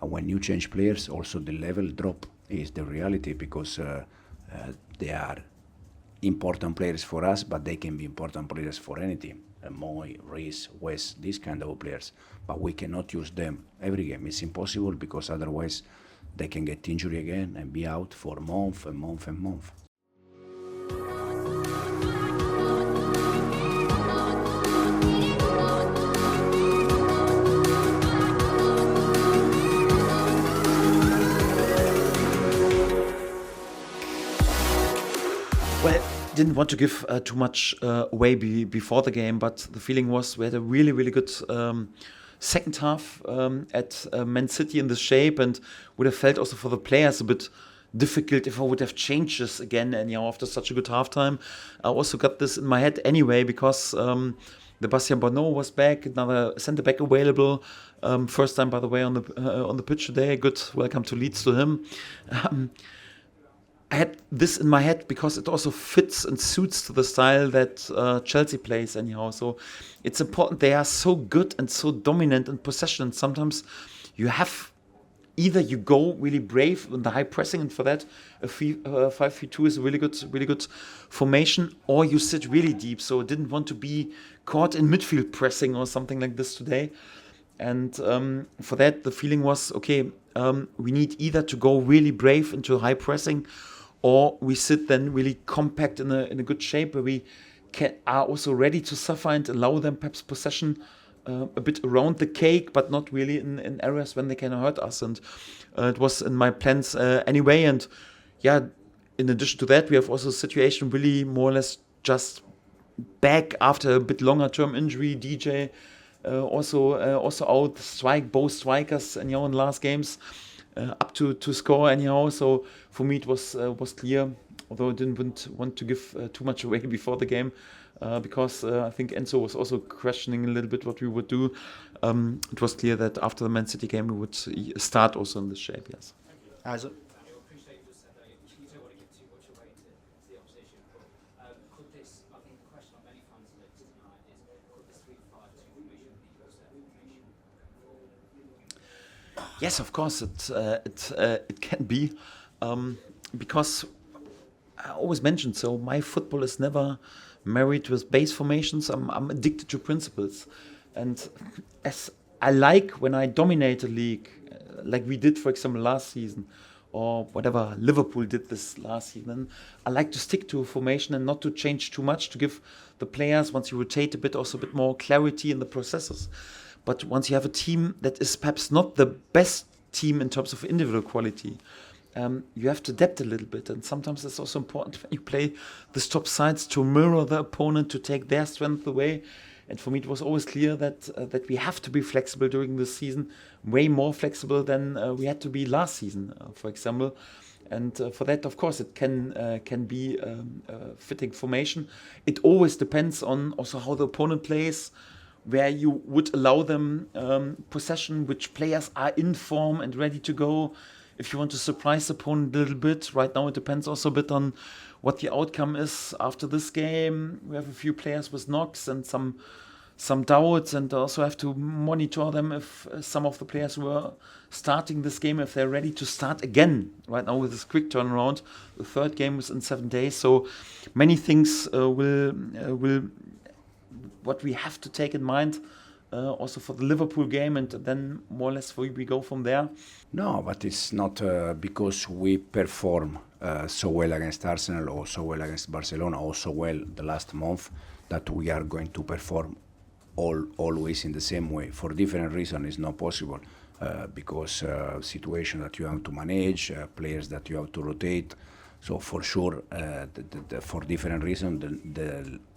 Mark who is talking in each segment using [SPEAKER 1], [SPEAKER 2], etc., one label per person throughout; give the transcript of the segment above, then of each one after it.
[SPEAKER 1] And when you change players, also the level drop is the reality, because they are important players for us, but they can be important players for any team. Moy, Reece, West, these kind of players. But we cannot use them every game. It's impossible, because otherwise they can get injury again and be out for month and month and month.
[SPEAKER 2] Well, didn't want to give too much away before the game, but the feeling was we had a really, really good second half at Man City in this shape, and would have felt also for the players a bit difficult if I would have changed this again. And after such a good halftime, I also got this in my head anyway, because Sebastian Bonneau was back, another centre back available. First time, by the way, on the pitch today. Good welcome to Leeds to him. I had this in my head because it also fits and suits to the style that Chelsea plays anyhow. So it's important. They are so good and so dominant in possession. And sometimes you have either you go really brave in the high pressing, and for that a 5-3-2 is a really good formation, or you sit really deep. So I didn't want to be caught in midfield pressing or something like this today. And for that, the feeling was, okay, we need either to go really brave into high pressing, or we sit then really compact in a good shape where we are also ready to suffer and allow them perhaps possession a bit around the cake, but not really in areas when they can hurt us. And it was in my plans anyway. And yeah, in addition to that, we have also a situation really more or less just back after a bit longer term injury. DJ also out, both strikers and in the last games up to score anyhow. So for me it was clear, although I didn't want to give too much away before the game, because I think Enzo was also questioning a little bit what we would do. It was clear that after the Man City game we would start also in this shape. Yes.
[SPEAKER 3] Also,
[SPEAKER 2] Yes, of course it can be, because I always mention, so my football is never married with base formations. I'm addicted to principles, and as I like when I dominate a league, like we did, for example, last season, or whatever Liverpool did this last season, I like to stick to a formation and not to change too much, to give the players, once you rotate a bit, also a bit more clarity in the processes. But once you have a team that is perhaps not the best team in terms of individual quality, you have to adapt a little bit. And sometimes it's also important when you play the top sides to mirror the opponent, to take their strength away. And for me, it was always clear that we have to be flexible during this season, way more flexible than we had to be last season, for example. And for that, of course, it can be a fitting formation. It always depends on also how the opponent plays, where you would allow them possession, which players are in form and ready to go. If you want to surprise the opponent a little bit, right now it depends also a bit on what the outcome is after this game. We have a few players with knocks and some doubts, and also have to monitor them if some of the players who are starting this game, if they're ready to start again. Right now with this quick turnaround, the third game was in 7 days, so many things will what we have to take in mind also for the Liverpool game, and then more or less we go from there.
[SPEAKER 1] No, but it's not because we perform so well against Arsenal, or so well against Barcelona, or so well the last month, that we are going to perform always in the same way. For different reasons, it's not possible, because situation that you have to manage, players that you have to rotate. So for sure, for different reasons,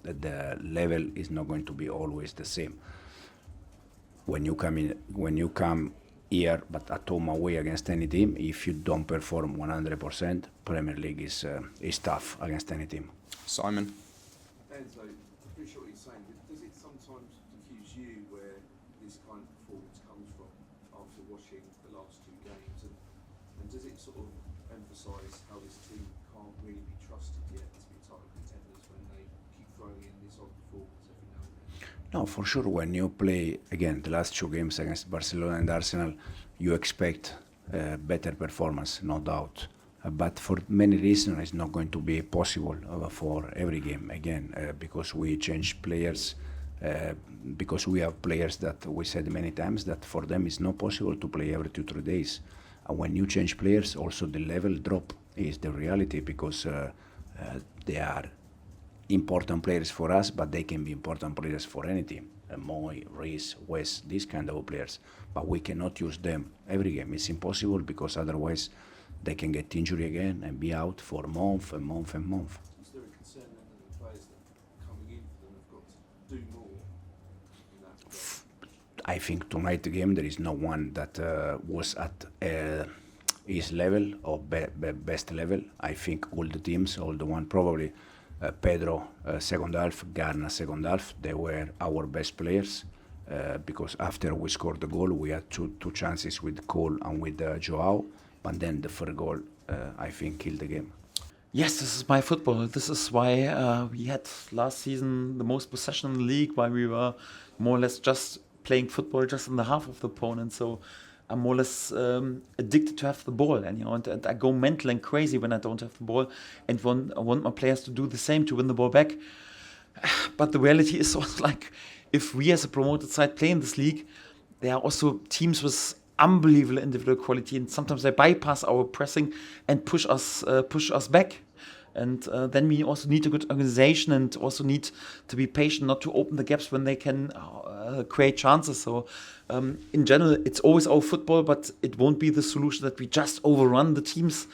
[SPEAKER 1] the level is not going to be always the same. When you come here, but at home away against any team, if you don't perform 100%, Premier League is tough against any team.
[SPEAKER 3] Simon.
[SPEAKER 4] Enzo, I appreciate what you're saying, but does it sometimes confuse you where this kind of performance comes from after watching the last two games? And does it sort of emphasise how this team can't really be trusted yet to be title contenders when they keep throwing in this odd performance every now and then?
[SPEAKER 1] No, for sure, when you play, again, the last two games against Barcelona and Arsenal, you expect better performance, no doubt. But for many reasons, it's not going to be possible for every game again because we change players. Because we have players that we said many times that for them it's not possible to play every 2-3 days. And when you change players, also the level drop is the reality because they are important players for us, but they can be important players for any team. Moy, Reece, Wes, these kind of players. But we cannot use them every game. It's impossible because otherwise they can get injury again and be out for month and month and month.
[SPEAKER 4] Is there a concern then that the players that are coming in for them have got to do more in that regard?
[SPEAKER 1] I think tonight the game there is no one that was at his level or best level. I think all the teams, all the one probably Pedro second half, Garna second half, they were our best players because after we scored the goal we had two chances with Cole and with Joao, but then the third goal I think killed the game.
[SPEAKER 2] Yes, this is my football. This is why we had last season the most possession in the league, why we were more or less just playing football just in the half of the opponent. So I'm more or less addicted to have the ball, and I go mental and crazy when I don't have the ball, and I want my players to do the same to win the ball back. But the reality is also like, if we as a promoted side play in this league, there are also teams with unbelievable individual quality, and sometimes they bypass our pressing and push us back. And then we also need a good organization and also need to be patient, not to open the gaps when they can create chances. So in general, it's always our football, but it won't be the solution that we just overrun the teams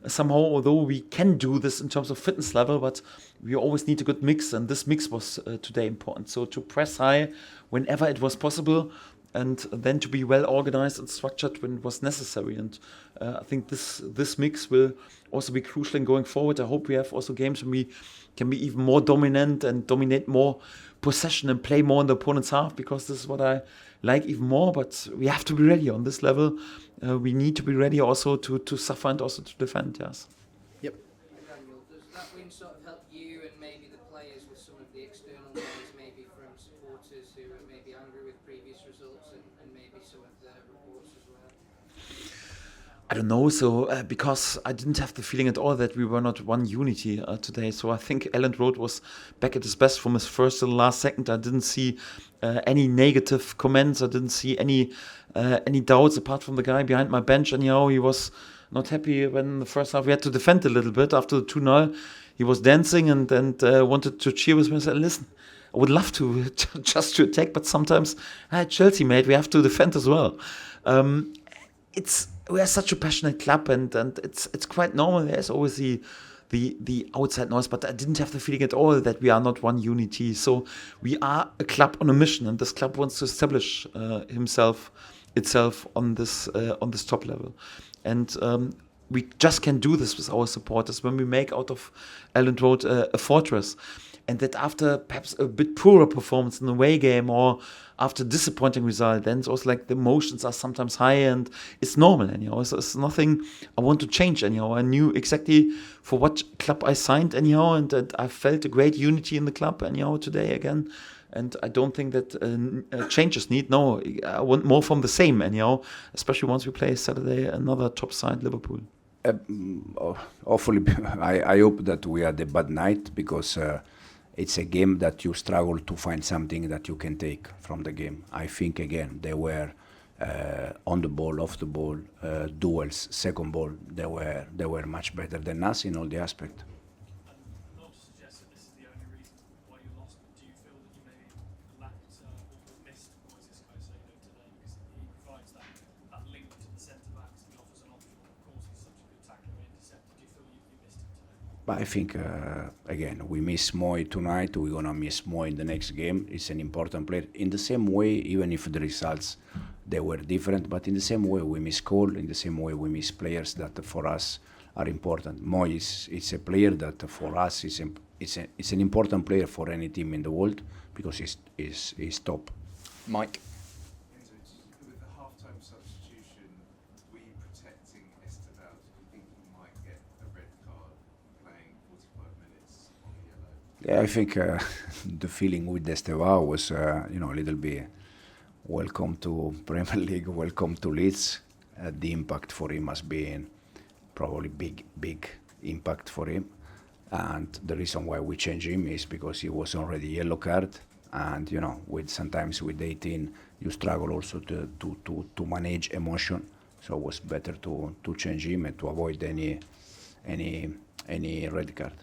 [SPEAKER 2] somehow, although we can do this in terms of fitness level, but we always need a good mix, and this mix was today important. So to press high whenever it was possible, and then to be well organized and structured when it was necessary. And I think this mix will also be crucial in going forward. I hope we have also games when we can be even more dominant and dominate more possession and play more in the opponent's half, because this is what I like even more. But we have to be ready on this level. We need to be ready also to suffer and also to defend, yes.
[SPEAKER 3] Yep.
[SPEAKER 5] Daniel, does that win sort of help you and maybe the players with some of the external noise, maybe from supporters who are maybe angry with previous results and maybe some of the reports as well?
[SPEAKER 2] I don't know, so because I didn't have the feeling at all that we were not one unity today. So I think Elland Road was back at his best from his first to the last second. I didn't see any negative comments. I didn't see any doubts apart from the guy behind my bench. And he was not happy when the first half we had to defend a little bit. After the 2-0, he was dancing and wanted to cheer with me. I said, listen, I would love to just to attack, but sometimes, Chelsea, mate, we have to defend as well. We are such a passionate club, and it's quite normal. There's always the outside noise, but I didn't have the feeling at all that we are not one unity. So we are a club on a mission, and this club wants to establish itself on this top level, and we just can do this with our supporters when we make out of Elland Road a fortress. And that after perhaps a bit poorer performance in the away game or after disappointing result, then it's also like the emotions are sometimes high, and it's normal. And so it's nothing I want to change. Anyhow, I knew exactly for what club I signed. Anyhow, and that I felt a great unity in the club. Anyhow, today again, and I don't think that changes need. No, I want more from the same. Anyhow, especially once we play Saturday another top side Liverpool.
[SPEAKER 1] Hopefully, I hope that we had a bad night because. It's a game that you struggle to find something that you can take from the game. I think, again, they were on the ball, off the ball, duels, second ball. They were much better than us in all the aspects.
[SPEAKER 6] Not to suggest that this is the only reason why you lost, but do you feel that you maybe lacked or missed Moises Caicedo today? Because he provides that link to the centre-backs and offers an option. Of course, he's such a good tackler and interceptor. Do you feel you missed him today?
[SPEAKER 1] But I think, again, we miss Moy tonight. We're going to miss Moy in the next game. It's an important player. In the same way, even if the results, they were different, but in the same way, we miss Cole. In the same way, we miss players that for us are important. Moy is a player that for us is an important player for any team in the world because he's top.
[SPEAKER 3] Mike.
[SPEAKER 4] Enzo, with the half-time substitution, were you protecting Esteban? Do you think he might get a red card playing 45 minutes on the yellow?
[SPEAKER 1] Yeah, I think the feeling with Esteban was, a little bit welcome to Premier League, welcome to Leeds. the impact for him has been probably big impact for him. And the reason why we change him is because he was already yellow card, and sometimes with 18 you struggle also to manage emotion. So it was better to change him and to avoid any red card.